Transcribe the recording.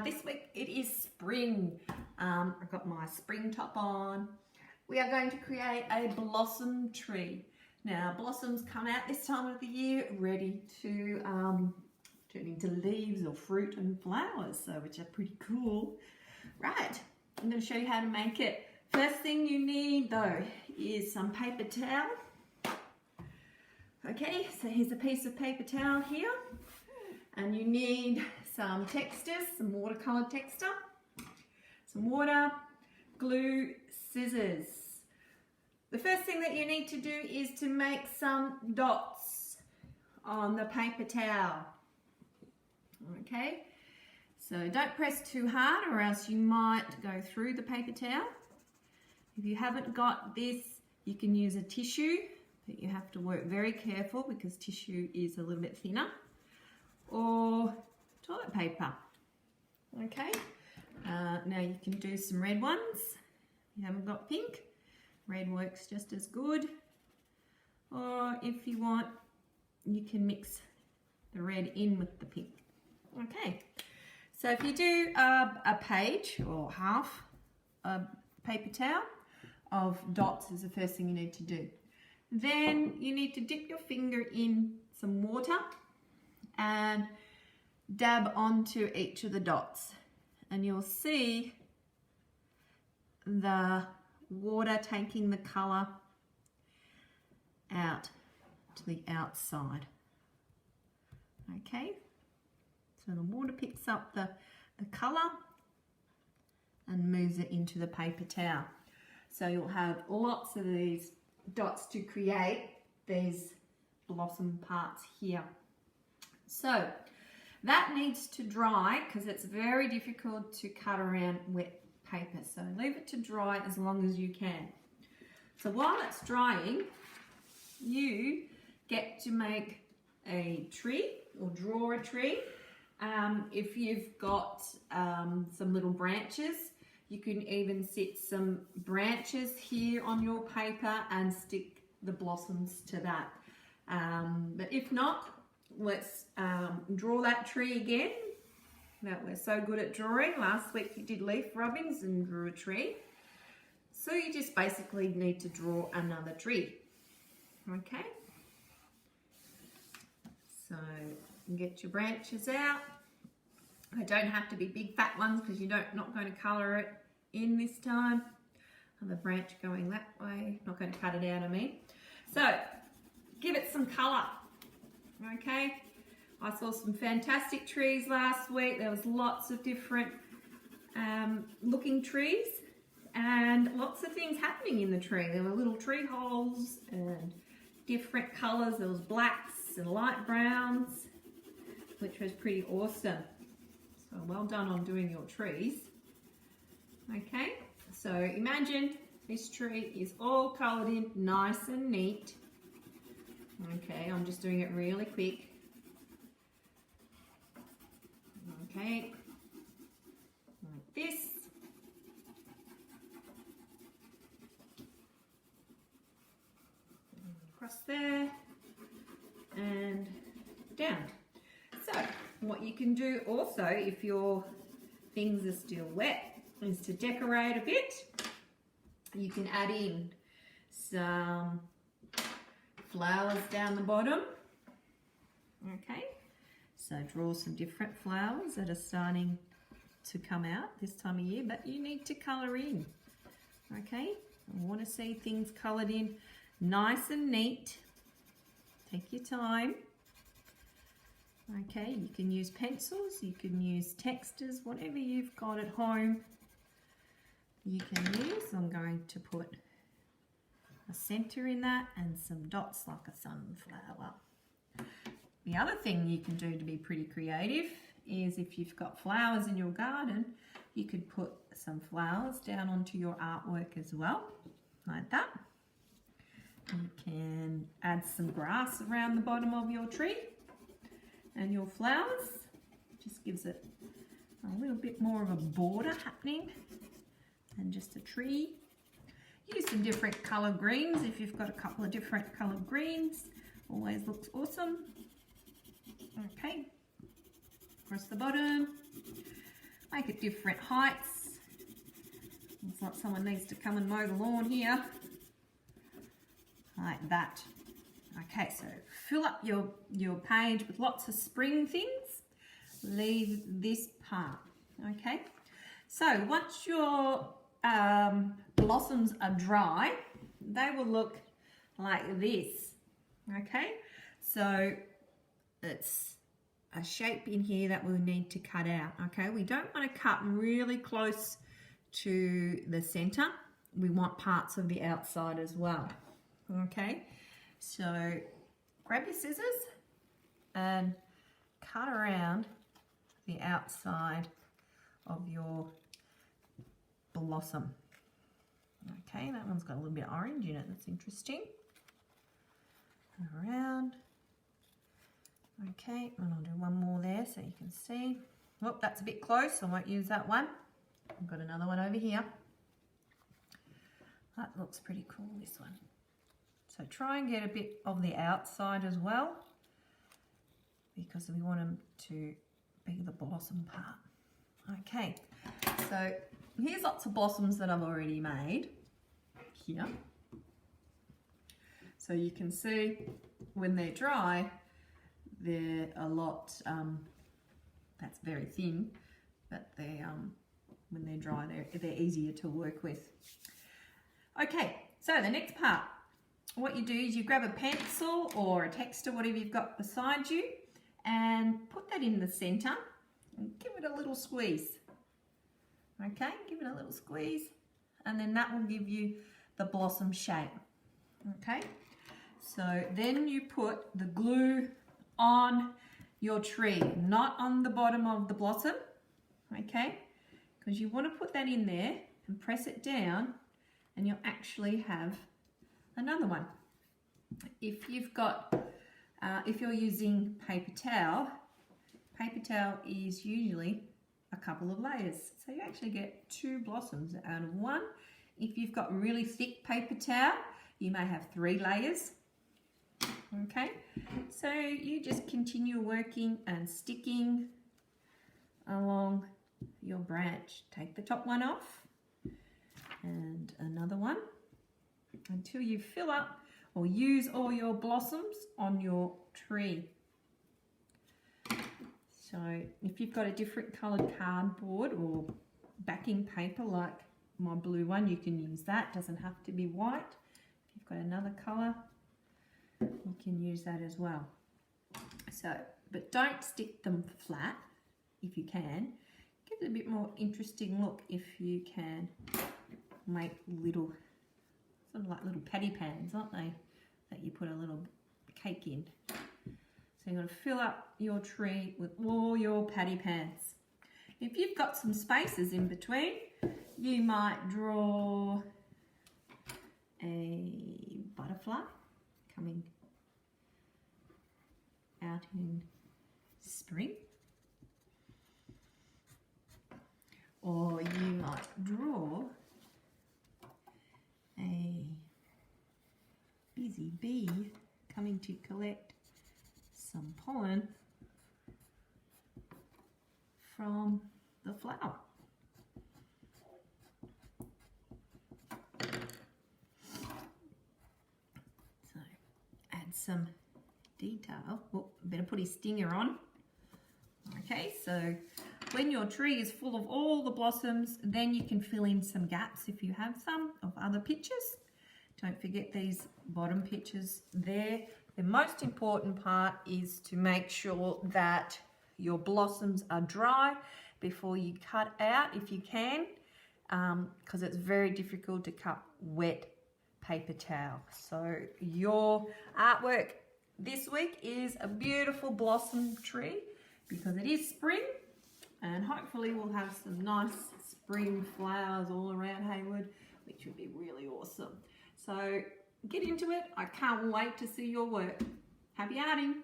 This week it is spring. I've got my spring top on. We are going to create a blossom tree. Now blossoms come out this time of the year ready to turn into leaves or fruit and flowers, so which are pretty cool. Right, I'm going to show you how to make it. First thing you need though is some paper towel. Okay, so here's a piece of paper towel here, and you need some textures, some watercolor texture, some water, glue, scissors. The first thing that you need to do is to make some dots on the paper towel. Okay, so don't press too hard or else you might go through the paper towel. If you haven't got this, you can use a tissue, but you have to work very careful because tissue is a little bit thinner, or toilet paper. Okay, now you can do some red ones. If you haven't got pink, red works just as good, or if you want, you can mix the red in with the pink. Okay, so if you do a page or half a paper towel of dots is the first thing you need to do. Then you need to dip your finger in some water and dab onto each of the dots, and you'll see the water taking the colour out to the outside. Okay, so the water picks up the colour and moves it into the paper towel. So you'll have lots of these dots to create these blossom parts here. So that needs to dry because it's very difficult to cut around wet paper. So leave it to dry as long as you can. So while it's drying, you get to make a tree or draw a tree. If you've got some little branches, you can even sit some branches here on your paper and stick the blossoms to that. But if not, let's draw that tree again that we're so good at drawing. Last week you did leaf rubbings and drew a tree. So you just basically need to draw another tree. Okay? So you get your branches out. They don't have to be big fat ones because you're not going to colour it in this time. And the branch going that way, not going to cut it out, I mean. So give it some colour. Okay, I saw some fantastic trees last week. There was lots of different looking trees and lots of things happening in the tree. There were little tree holes and different colours. There was blacks and light browns, which was pretty awesome. So well done on doing your trees. Okay, so imagine this tree is all coloured in nice and neat. Okay, I'm just doing it really quick. Okay, like this. Across there and down. So what you can do also, if your things are still wet, is to decorate a bit. You can add in some flowers down the bottom. Okay, so draw some different flowers that are starting to come out this time of year, but you need to colour in. Okay, I want to see things coloured in nice and neat. Take your time. Okay, you can use pencils, you can use textures, whatever you've got at home you can use. I'm going to put a centre in that and some dots like a sunflower. The other thing you can do to be pretty creative is if you've got flowers in your garden, you could put some flowers down onto your artwork as well, like that. You can add some grass around the bottom of your tree and your flowers. Just gives it a little bit more of a border happening than just a tree. Use some different colour greens if you've got a couple of different coloured greens. Always looks awesome. Okay, across the bottom. Make it different heights. It's like someone needs to come and mow the lawn here. Like that. Okay, so fill up your page with lots of spring things. Leave this part. Okay, so once your blossoms are dry, they will look like this. Okay, so it's a shape in here that we'll need to cut out. Okay, we don't want to cut really close to the center. We want parts of the outside as well. Okay, so grab your scissors and cut around the outside of your blossom. Okay, that one's got a little bit of orange in it. That's interesting. Around. Okay, and I'll do one more there so you can see. Oh, that's a bit close. I won't use that one. I've got another one over here. That looks pretty cool, this one. So try and get a bit of the outside as well, because we want them to be the blossom part. Okay, so here's lots of blossoms that I've already made here. So you can see when they're dry, they're a lot, that's very thin, but they when they're dry, they're easier to work with. Okay, so the next part, what you do is you grab a pencil or a texter, whatever you've got beside you, and put that in the center and give it a little squeeze. Okay, give it a little squeeze, and then that will give you the blossom shape. Okay, so then you put the glue on your tree, not on the bottom of the blossom. Okay, because you want to put that in there and press it down, and you'll actually have another one. If you've got, if you're using paper towel is usually a couple of layers. So you actually get 2 blossoms out of one. If you've got really thick paper towel, you may have 3 layers. Okay, so you just continue working and sticking along your branch. Take the top one off and another one until you fill up or use all your blossoms on your tree. So if you've got a different coloured cardboard or backing paper like my blue one, you can use that. It doesn't have to be white. If you've got another colour, you can use that as well. So, but don't stick them flat if you can. Give it a bit more interesting look if you can make little, sort of like little patty pans, aren't they? That you put a little cake in. So you're going to fill up your tree with all your patty pans. If you've got some spaces in between, you might draw a butterfly coming out in spring. Or you might draw a busy bee coming to collect some pollen from the flower. So add some detail. Oh, better put his stinger on. Okay, so when your tree is full of all the blossoms, then you can fill in some gaps if you have some of other pictures. Don't forget these bottom pictures there. The most important part is to make sure that your blossoms are dry before you cut out, if you can, because it's very difficult to cut wet paper towel. So your artwork this week is a beautiful blossom tree because it is spring, and hopefully we'll have some nice spring flowers all around Haywood, which would be really awesome. So get into it. I can't wait to see your work. Happy arting!